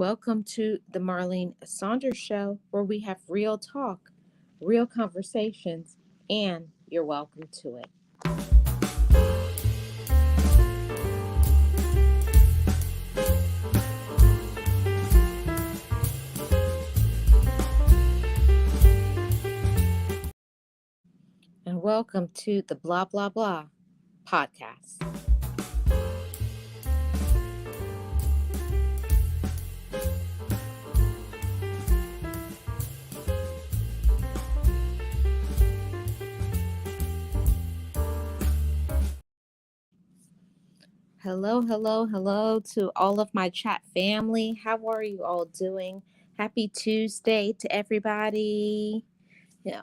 Welcome to the Marlene Saunders Show, where we have real talk, real conversations, and you're welcome to it. And welcome to the Blah Blah Blah podcast. Hello, hello, hello to all of my chat family. How are you all doing? Happy Tuesday to everybody. Yeah,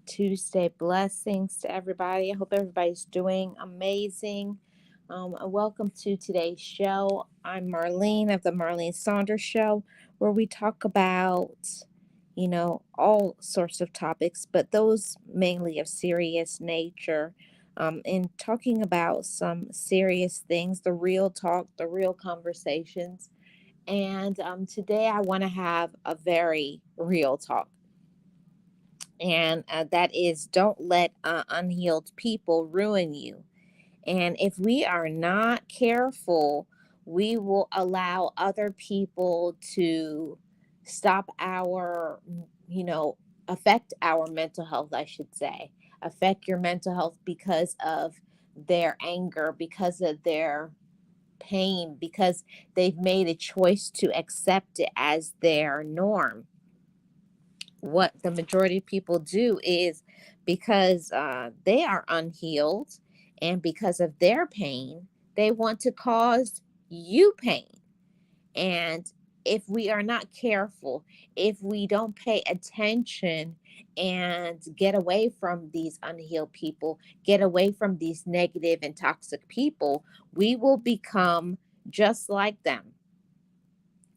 Tuesday blessings to everybody. I hope everybody's doing amazing. Welcome to today's show. I'm Marlene of the Marlene Saunders Show, where we talk about, all sorts of topics, but those mainly of serious nature. And talking about some serious things, the real talk, the real conversations. And today I want to have a very real talk, and that is don't let unhealed people ruin you. And if we are not careful, we will allow other people to stop our, you know, affect our mental health, I should say, affect your mental health because of their anger, because of their pain, because they've made a choice to accept it as their norm. What the majority of people do is because they are unhealed and because of their pain, they want to cause you pain. And if we are not careful, if we don't pay attention and get away from these unhealed people, get away from these negative and toxic people, we will become just like them.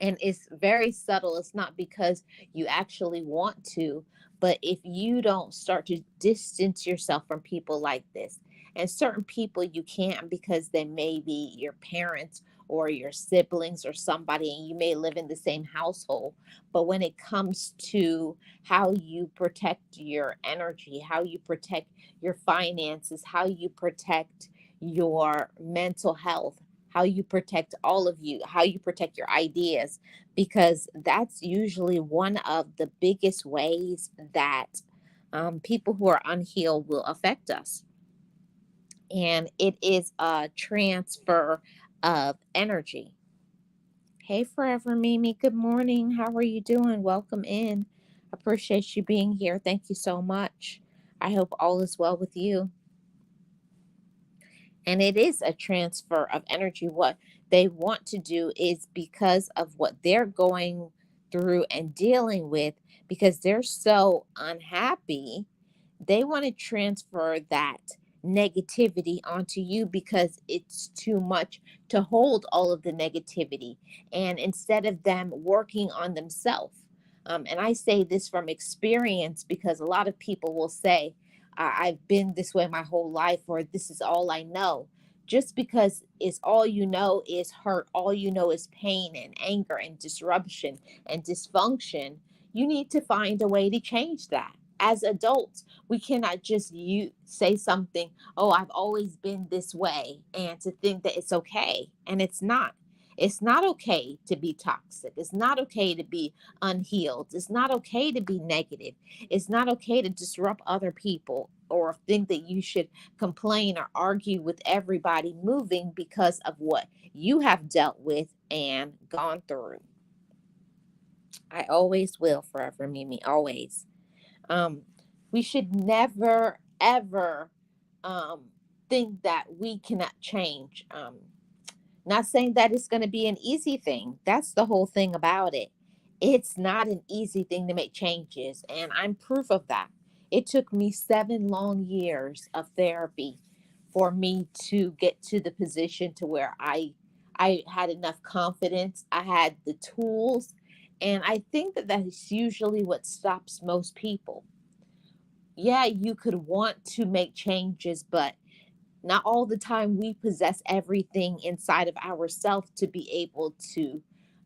And it's very subtle. It's not because you actually want to, but if you don't start to distance yourself from people like this, and certain people you can't because they may be your parents or your siblings or somebody, and you may live in the same household. But when it comes to how you protect your energy, how you protect your finances, how you protect your mental health, how you protect all of you, how you protect your ideas, because that's usually one of the biggest ways that people who are unhealed will affect us. And it is a transfer of energy. Hey, Forever Mimi, good morning. How are you doing? Welcome in. Appreciate you being here. Thank you so much. I hope all is well with you. And it is a transfer of energy. What they want to do is because of what they're going through and dealing with, because they're so unhappy, they want to transfer that negativity onto you because it's too much to hold all of the negativity. And instead of them working on themselves, and I say this from experience because a lot of people will say, I've been this way my whole life, or this is all I know. Just because it's all you know is hurt, all you know is pain and anger and disruption and dysfunction, you need to find a way to change that. As adults, we cannot just say something, oh, I've always been this way, and to think that it's okay. And it's not. It's not okay to be toxic. It's not okay to be unhealed. It's not okay to be negative. It's not okay to disrupt other people or think that you should complain or argue with everybody moving because of what you have dealt with and gone through. I always will, Forever Mimi, always. Um, we should never, ever um, think that we cannot change. Not saying that it's going to be an easy thing. That's the whole thing about it. It's not an easy thing to make changes, and I'm proof of that. It took me 7 long years of therapy for me to get to the position to where I had enough confidence. I had the tools, and I think that that is usually what stops most people. Yeah, you could want to make changes, but not all the time we possess everything inside of ourselves to be able to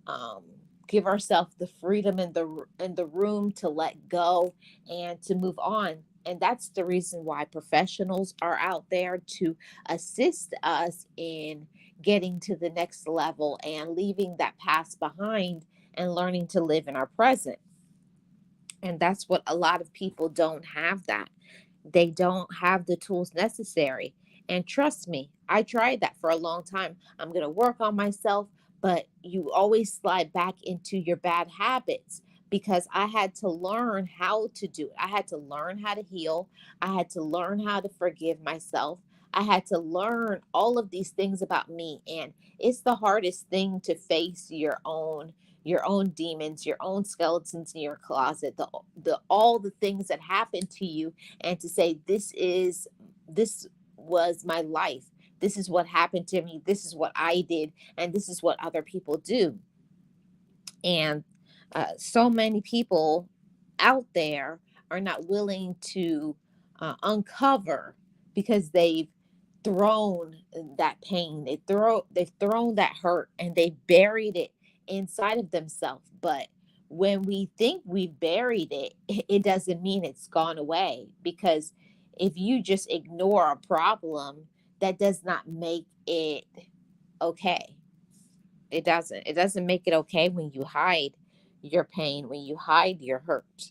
um, give ourselves the freedom and the room to let go and to move on. And that's the reason why professionals are out there to assist us in getting to the next level and leaving that past behind and learning to live in our present. And that's what a lot of people don't have that. They don't have the tools necessary. And trust me, I tried that for a long time. I'm going to work on myself, but you always slide back into your bad habits because I had to learn how to do it. I had to learn how to heal. I had to learn how to forgive myself. I had to learn all of these things about me. And it's the hardest thing to face your own demons, your own skeletons in your closet, the all the things that happen to you, and to say this was my life. This is what happened to me. This is what I did, and this is what other people do. And so many people out there are not willing to uncover because they've thrown that pain, they've thrown that hurt, and they buried it inside of themselves. But when we think we've buried it, it doesn't mean it's gone away, because if you just ignore a problem, that does not make it okay. It doesn't make it okay when you hide your pain, when you hide your hurt.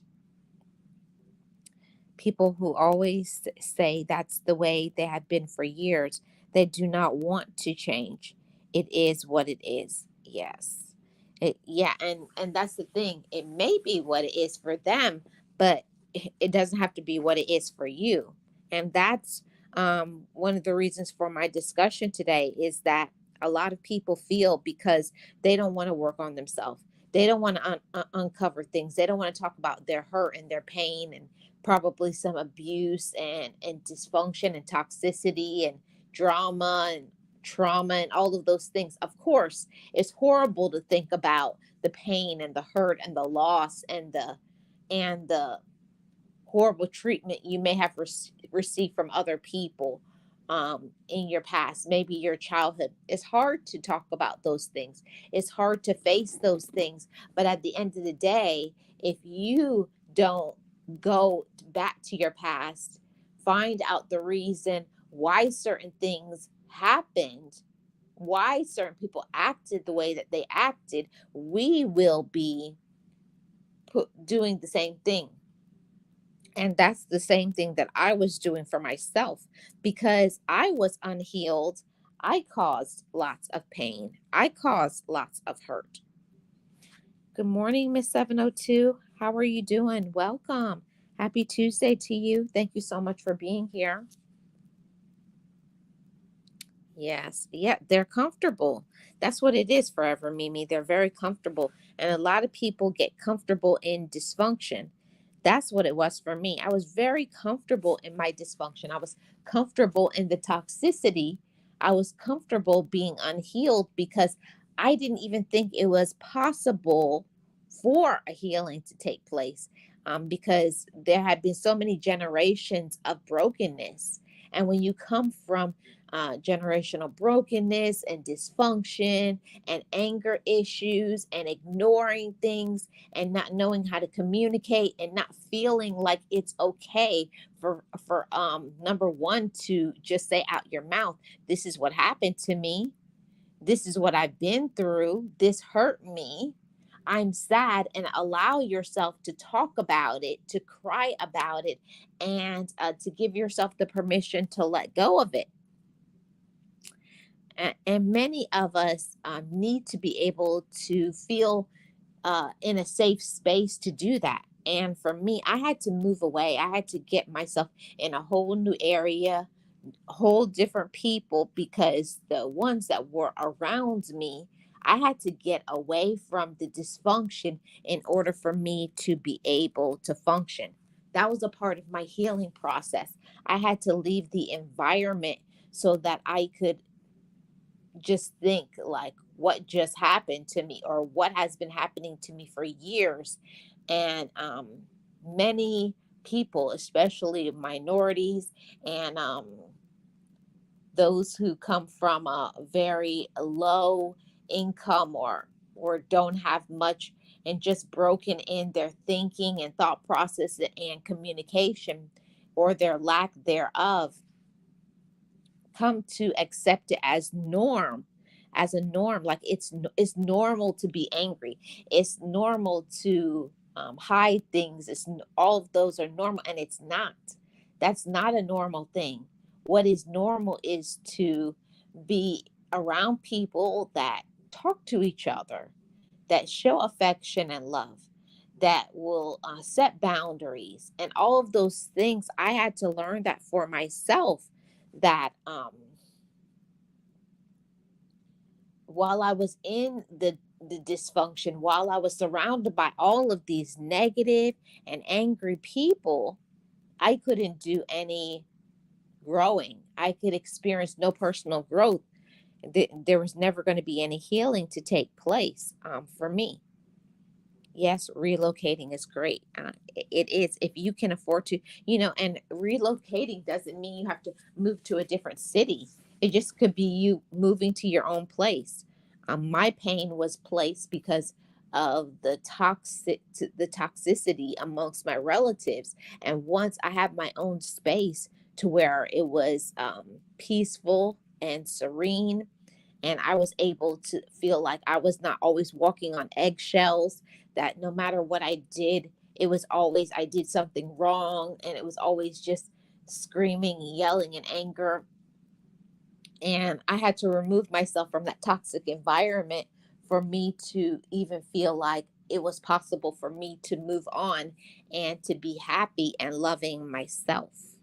People who always say that's the way they have been for years, they do not want to change. It is what it is. Yes. Yeah, and that's the thing. It may be what it is for them, but it doesn't have to be what it is for you. And that's one of the reasons for my discussion today, is that a lot of people feel because they don't want to work on themselves. They don't want to uncover things. They don't want to talk about their hurt and their pain, and probably some abuse and dysfunction and toxicity and drama and trauma and all of those things. Of course, it's horrible to think about the pain and the hurt and the loss and the horrible treatment you may have received from other people in your past, maybe your childhood. It's hard to talk about those things. It's hard to face those things. But at the end of the day, if you don't go back to your past, find out the reason why certain things happened, why certain people acted the way that they acted, we will be doing the same thing. And that's the same thing that I was doing for myself, because I was unhealed. I caused lots of pain. I caused lots of hurt. Good morning, Miss 702. How are you doing? Welcome. Happy Tuesday to you. Thank you so much for being here. Yes. Yeah, they're comfortable. That's what it is forever, Mimi. They're very comfortable. And a lot of people get comfortable in dysfunction. That's what it was for me. I was very comfortable in my dysfunction. I was comfortable in the toxicity. I was comfortable being unhealed because I didn't even think it was possible for a healing to take place, because there had been so many generations of brokenness. And when you come from generational brokenness and dysfunction and anger issues and ignoring things and not knowing how to communicate and not feeling like it's okay for number one to just say out your mouth, this is what happened to me, this is what I've been through, this hurt me, I'm sad, and allow yourself to talk about it, to cry about it, and to give yourself the permission to let go of it. And many of us need to be able to feel in a safe space to do that. And for me, I had to move away. I had to get myself in a whole new area, whole different people, because the ones that were around me, I had to get away from the dysfunction in order for me to be able to function. That was a part of my healing process. I had to leave the environment so that I could just think like what just happened to me or what has been happening to me for years. And many people, especially minorities and those who come from a very low income or or don't have much and just broken in their thinking and thought process and communication, or their lack thereof, come to accept it as a norm. Like it's normal to be angry, it's normal to hide things. All of those are normal, and it's not. That's not a normal thing. What is normal is to be around people that talk to each other, that show affection and love, that will set boundaries, and all of those things. I had to learn that for myself, that while I was in the dysfunction, while I was surrounded by all of these negative and angry people, I couldn't do any growing. I could experience no personal growth. There was never going to be any healing to take place for me. Yes, relocating is great. It is, if you can afford to, and relocating doesn't mean you have to move to a different city. It just could be you moving to your own place. My pain was placed because of the toxicity amongst my relatives. And once I had my own space to where it was peaceful and serene, and I was able to feel like I was not always walking on eggshells, that no matter what I did, it was always I did something wrong, and it was always just screaming, yelling in anger. And I had to remove myself from that toxic environment for me to even feel like it was possible for me to move on and to be happy and loving myself.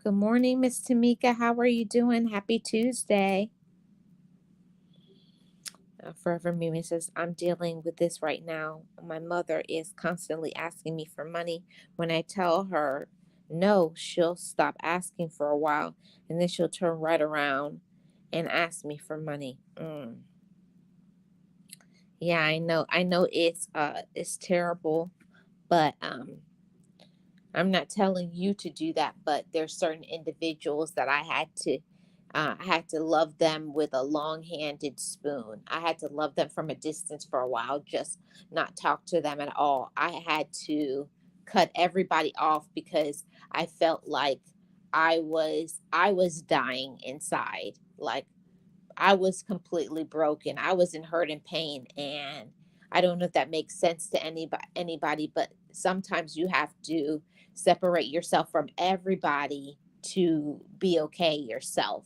Good morning, Miss Tamika. How are you doing? Happy Tuesday. Forever Mimi says, I'm dealing with this right now. My mother is constantly asking me for money. When I tell her no, she'll stop asking for a while, and then she'll turn right around and ask me for money. Yeah, I know. I know it's terrible, but I'm not telling you to do that, but there's certain individuals that I had to love them with a long-handed spoon. I had to love them from a distance for a while, just not talk to them at all. I had to cut everybody off because I felt like I was dying inside. Like I was completely broken. I was in hurt and pain, and I don't know if that makes sense to anybody, but sometimes you have to separate yourself from everybody to be okay yourself.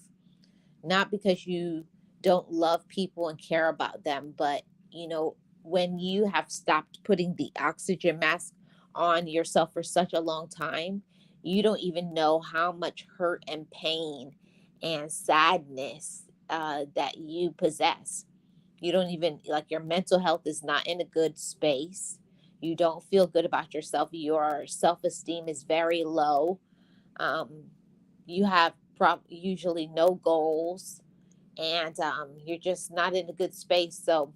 Not because you don't love people and care about them, but you know, when you have stopped putting the oxygen mask on yourself for such a long time, you don't even know how much hurt and pain and sadness that you possess. You don't even, like, your mental health is not in a good space. You don't feel good about yourself. Your self esteem is very low. Um, you have usually no goals, and you're just not in a good space. So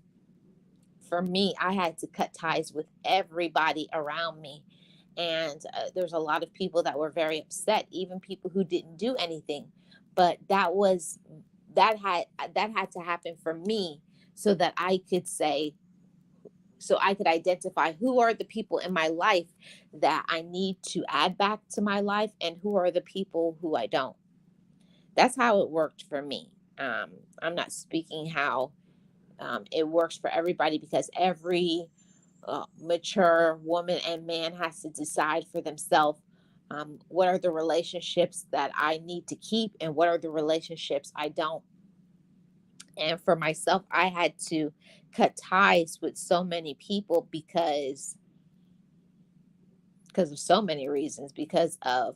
for me, I had to cut ties with everybody around me. And there's a lot of people that were very upset, even people who didn't do anything. But that had to happen for me, so that I could identify who are the people in my life that I need to add back to my life, and who are the people who I don't. That's how it worked for me. I'm not speaking how it works for everybody, because every mature woman and man has to decide for themselves, what are the relationships that I need to keep and what are the relationships I don't. And for myself, I had to cut ties with so many people because of so many reasons, because of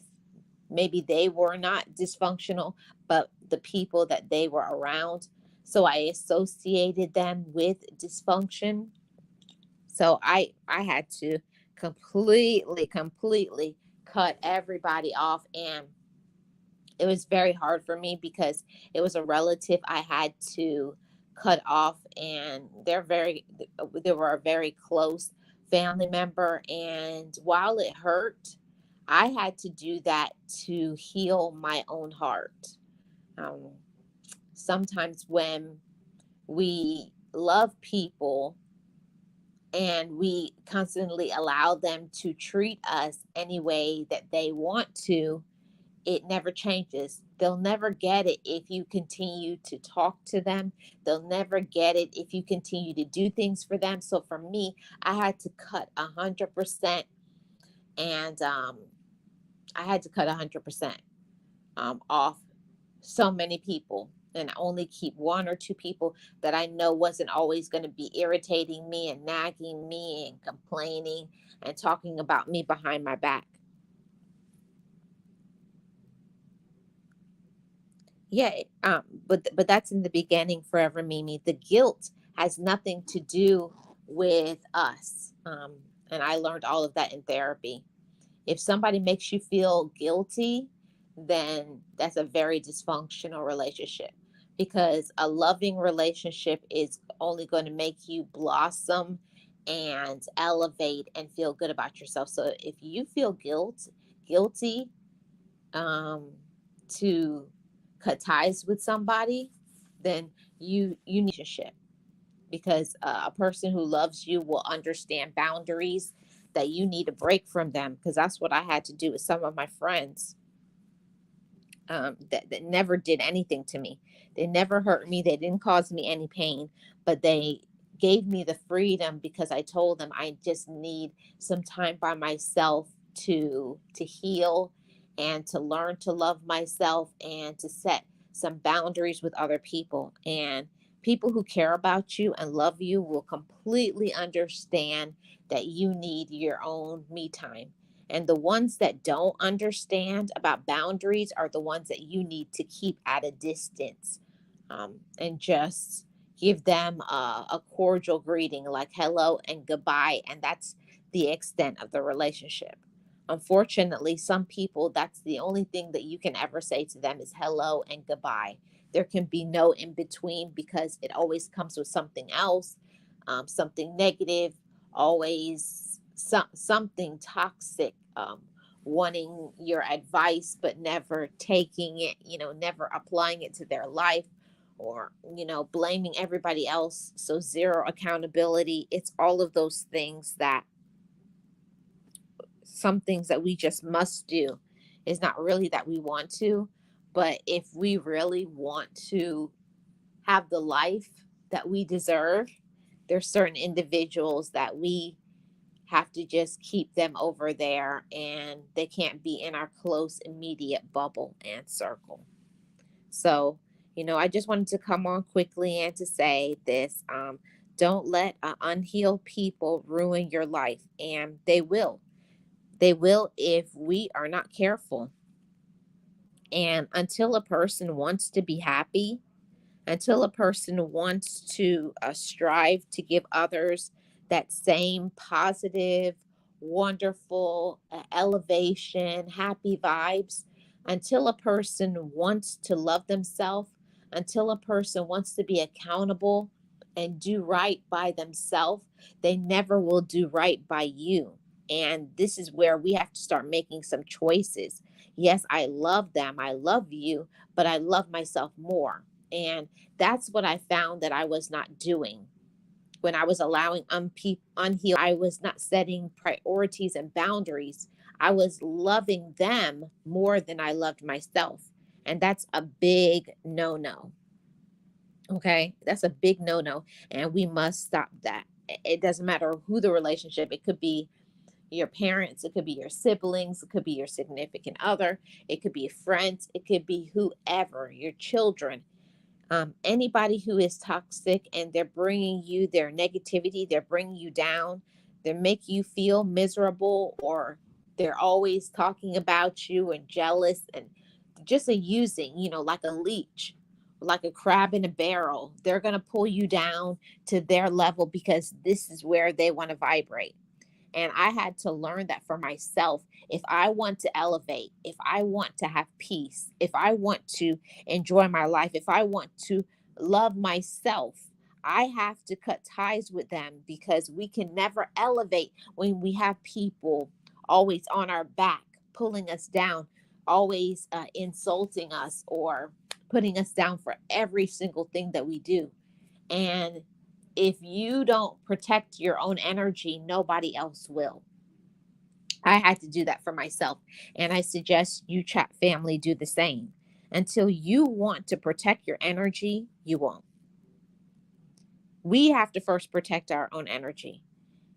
maybe they were not dysfunctional, but the people that they were around. So I associated them with dysfunction. So I had to completely cut everybody off, and it was very hard for me because it was a relative I had to cut off, and they were a very close family member, and while it hurt, I had to do that to heal my own heart. Um, Sometimes when we love people and we constantly allow them to treat us any way that they want to, it never changes. They'll never get it if you continue to talk to them. They'll never get it if you continue to do things for them. So for me, I had to cut 100%, and I had to cut 100% off so many people, and only keep one or two people that I know wasn't always going to be irritating me and nagging me and complaining and talking about me behind my back. Yeah, but that's in the beginning forever, Mimi. The guilt has nothing to do with us. And I learned all of that in therapy. If somebody makes you feel guilty, then that's a very dysfunctional relationship, because a loving relationship is only going to make you blossom and elevate and feel good about yourself. So if you feel guilty, um, to cut ties with somebody, then you need a relationship, because a person who loves you will understand boundaries, that you need a break from them, because that's what I had to do with some of my friends, that never did anything to me. They never hurt me. They didn't cause me any pain, but they gave me the freedom because I told them I just need some time by myself to heal and to learn to love myself and to set some boundaries with other people. And people who care about you and love you will completely understand that you need your own me time, and the ones that don't understand about boundaries are the ones that you need to keep at a distance, and just give them a cordial greeting like hello and goodbye. And that's the extent of the relationship. Unfortunately, some people, that's the only thing that you can ever say to them is hello and goodbye. There can be no in between, because it always comes with something else, something negative, always something toxic, wanting your advice but never taking it, never applying it to their life, or blaming everybody else, so zero accountability. It's all of those things, that some things that we just must do. Is not really that we want to, but if we really want to have the life that we deserve, there's certain individuals that we have to just keep them over there, and they can't be in our close immediate bubble and circle. So, I just wanted to come on quickly and to say this: don't let unhealed people ruin your life, and they will if we are not careful. And until a person wants to be happy, until a person wants to strive to give others that same positive, wonderful elevation, happy vibes, until a person wants to love themselves, until a person wants to be accountable and do right by themselves, they never will do right by you. And this is where we have to start making some choices. Yes, I love them, I love you, but I love myself more. And that's what I found that I was not doing when I was allowing unhealed. I was not setting priorities and boundaries. I was loving them more than I loved myself. And that's a big no no. Okay. That's a big no no. And we must stop that. It doesn't matter who the relationship, it could be your parents, it could be your siblings, it could be your significant other, it could be friends, it could be whoever, your children. Anybody who is toxic and they're bringing you their negativity, they're bringing you down, they make you feel miserable, or they're always talking about you and jealous and just a using, like a leech, like a crab in a barrel. They're going to pull you down to their level because this is where they want to vibrate. And I had to learn that for myself. If I want to elevate, if I want to have peace, if I want to enjoy my life, if I want to love myself, I have to cut ties with them, because we can never elevate when we have people always on our back, pulling us down, always insulting us or putting us down for every single thing that we do. And If you don't protect your own energy, nobody else will. I had to do that for myself. And I suggest you, chat family, do the same. Until you want to protect your energy, you won't. We have to first protect our own energy.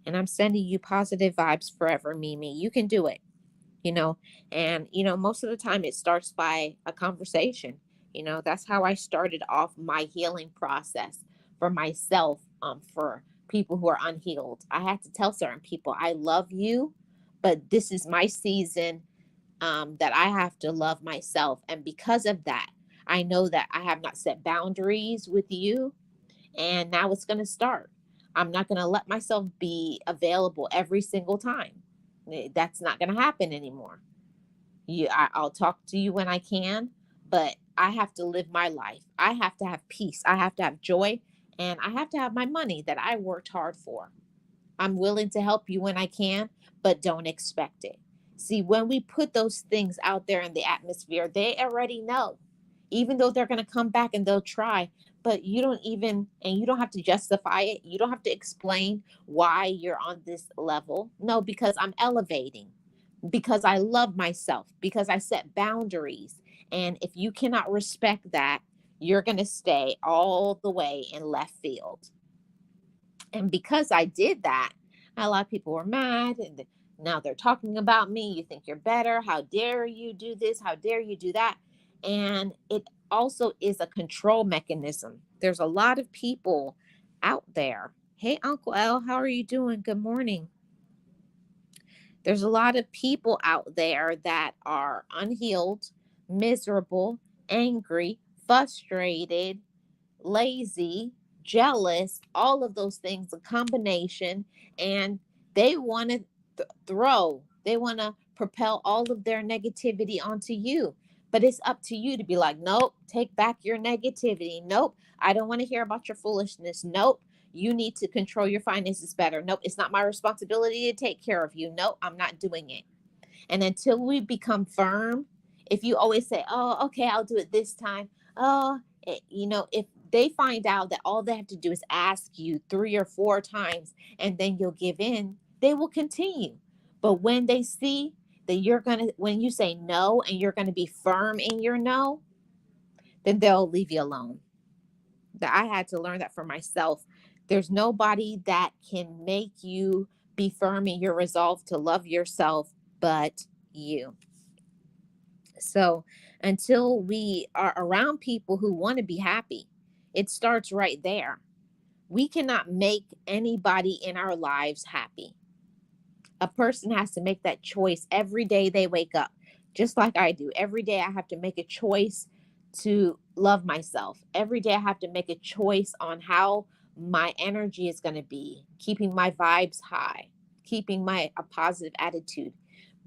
And I'm sending you positive vibes forever, Mimi. You can do it, you know. And, most of the time it starts by a conversation. That's how I started off my healing process for myself, for people who are unhealed. I had to tell certain people, I love you, but this is my season, that I have to love myself. And because of that, I know that I have not set boundaries with you. And now it's going to start. I'm not going to let myself be available every single time. That's not going to happen anymore. I'll talk to you when I can, but I have to live my life. I have to have peace. I have to have joy. And I have to have my money that I worked hard for. I'm willing to help you when I can, but don't expect it. See, when we put those things out there in the atmosphere, they already know. Even though they're going to come back and they'll try, but you don't even, and you don't have to justify it. You don't have to explain why you're on this level. No, because I'm elevating, because I love myself, because I set boundaries. And if you cannot respect that, you're going to stay all the way in left field. And because I did that, a lot of people were mad, and now they're talking about me. You think you're better. How dare you do this? How dare you do that? And it also is a control mechanism. There's a lot of people out there. Hey, Uncle L, how are you doing? Good morning. There's a lot of people out there that are unhealed, miserable, angry, frustrated, lazy, jealous, all of those things, a combination. And they want to they want to propel all of their negativity onto you. But it's up to you to be like, nope, take back your negativity. Nope, I don't want to hear about your foolishness. Nope, you need to control your finances better. Nope, it's not my responsibility to take care of you. Nope, I'm not doing it. And until we become firm, if you always say, oh, okay, I'll do it this time. Oh, if they find out that all they have to do is ask you 3 or 4 times and then you'll give in, they will continue. But when they see that when you say no and you're going to be firm in your no, then they'll leave you alone. That I had to learn that for myself. There's nobody that can make you be firm in your resolve to love yourself but you. So until we are around people who want to be happy, it starts right there. We cannot make anybody in our lives happy. A person has to make that choice every day they wake up, just like I do. Every day I have to make a choice to love myself. Every day I have to make a choice on how my energy is going to be, keeping my vibes high, keeping a positive attitude,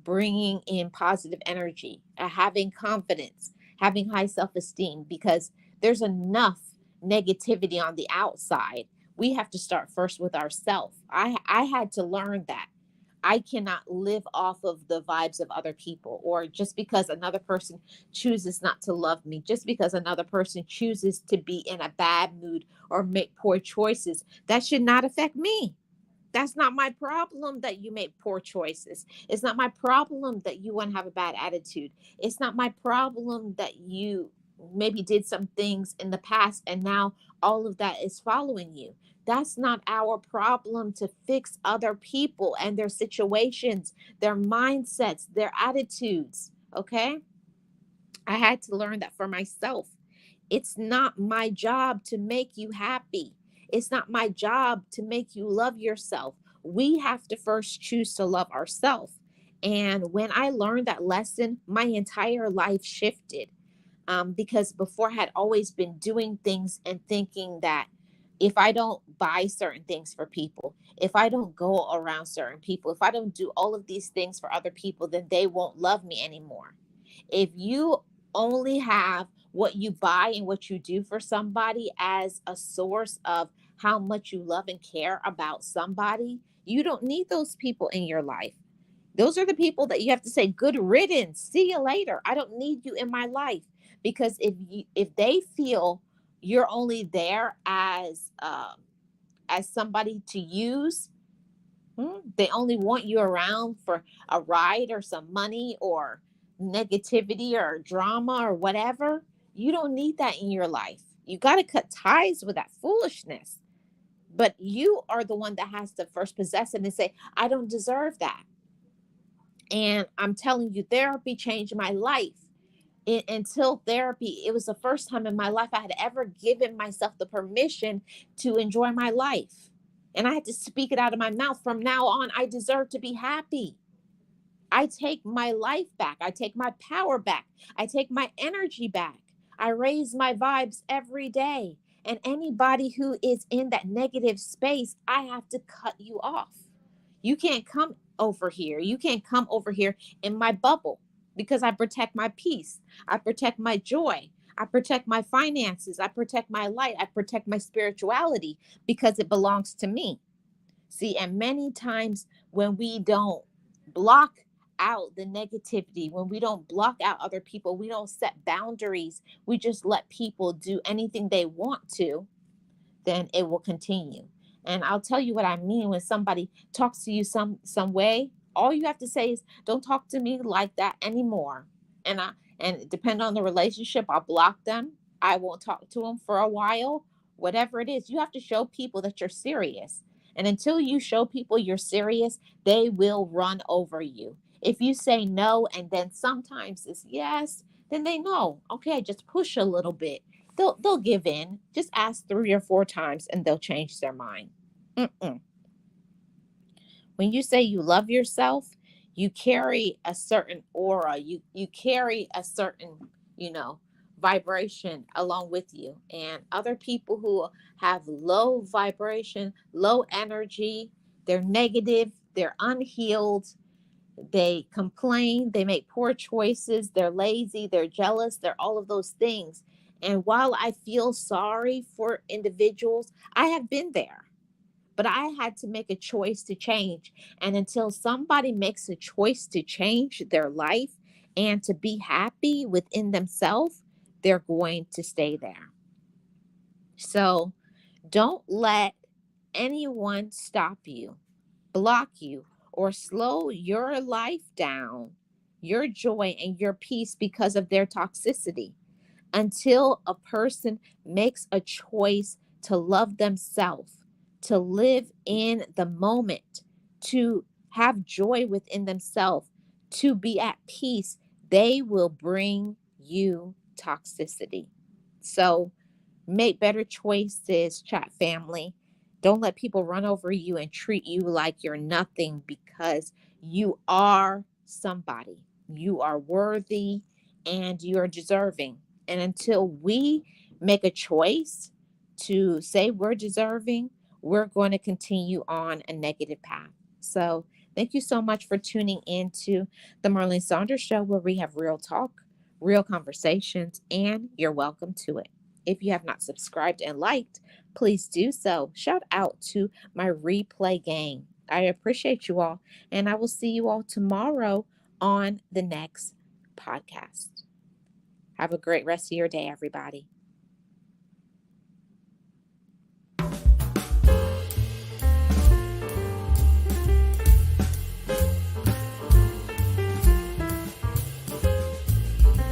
bringing in positive energy, having confidence, having high self-esteem, because there's enough negativity on the outside. We have to start first with ourselves. I had to learn that I cannot live off of the vibes of other people, or just because another person chooses not to love me, just because another person chooses to be in a bad mood or make poor choices, that should not affect me. That's not my problem that you make poor choices. It's not my problem that you want to have a bad attitude. It's not my problem that you maybe did some things in the past and now all of that is following you. That's not our problem to fix other people and their situations, their mindsets, their attitudes. Okay. I had to learn that for myself. It's not my job to make you happy. It's not my job to make you love yourself. We have to first choose to love ourselves. And when I learned that lesson, my entire life shifted. Because before I had always been doing things and thinking that if I don't buy certain things for people, if I don't go around certain people, if I don't do all of these things for other people, then they won't love me anymore. If you only have what you buy and what you do for somebody as a source of how much you love and care about somebody, you don't need those people in your life. Those are the people that you have to say good riddance. See you later. I don't need you in my life, because if they feel you're only there as somebody to use. They only want you around for a ride or some money or negativity or drama or whatever. You don't need that in your life. You got to cut ties with that foolishness. But you are the one that has to first possess it and say, I don't deserve that. And I'm telling you, therapy changed my life. Until therapy, it was the first time in my life I had ever given myself the permission to enjoy my life. And I had to speak it out of my mouth. From now on, I deserve to be happy. I take my life back. I take my power back. I take my energy back. I raise my vibes every day. And anybody who is in that negative space, I have to cut you off. You can't come over here. You can't come over here in my bubble because I protect my peace. I protect my joy. I protect my finances. I protect my light. I protect my spirituality because it belongs to me. See, and many times when we don't block out the negativity, when we don't block out other people, we don't set boundaries, we just let people do anything they want to, then it will continue. And I'll tell you what I mean when somebody talks to you some way. All you have to say is, "Don't talk to me like that anymore." And depend on the relationship, I'll block them. I won't talk to them for a while. Whatever it is, you have to show people that you're serious. And until you show people you're serious, they will run over you. If you say no and then sometimes it's yes, then they know. Okay, just push a little bit. They'll give in. Just ask 3 or 4 times and they'll change their mind. Mm-mm. When you say you love yourself, you carry a certain aura. You carry a certain, you know, vibration along with you. And other people who have low vibration, low energy, they're negative, they're unhealed, they complain, they make poor choices, they're lazy, they're jealous, they're all of those things. And while I feel sorry for individuals, I have been there, but I had to make a choice to change. And until somebody makes a choice to change their life and to be happy within themselves, they're going to stay there. So don't let anyone stop you, block you, or slow your life down, your joy and your peace because of their toxicity. Until a person makes a choice to love themselves, to live in the moment, to have joy within themselves, to be at peace, they will bring you toxicity. So make better choices, chat family. Don't let people run over you and treat you like you're nothing because you are somebody. You are worthy and you are deserving. And until we make a choice to say we're deserving, we're going to continue on a negative path. So, thank you so much for tuning in to the Marlene Saunders Show, where we have real talk, real conversations, and you're welcome to it. If you have not subscribed and liked, please do so. Shout out to my replay gang. I appreciate you all, and I will see you all tomorrow on the next podcast. Have a great rest of your day, everybody.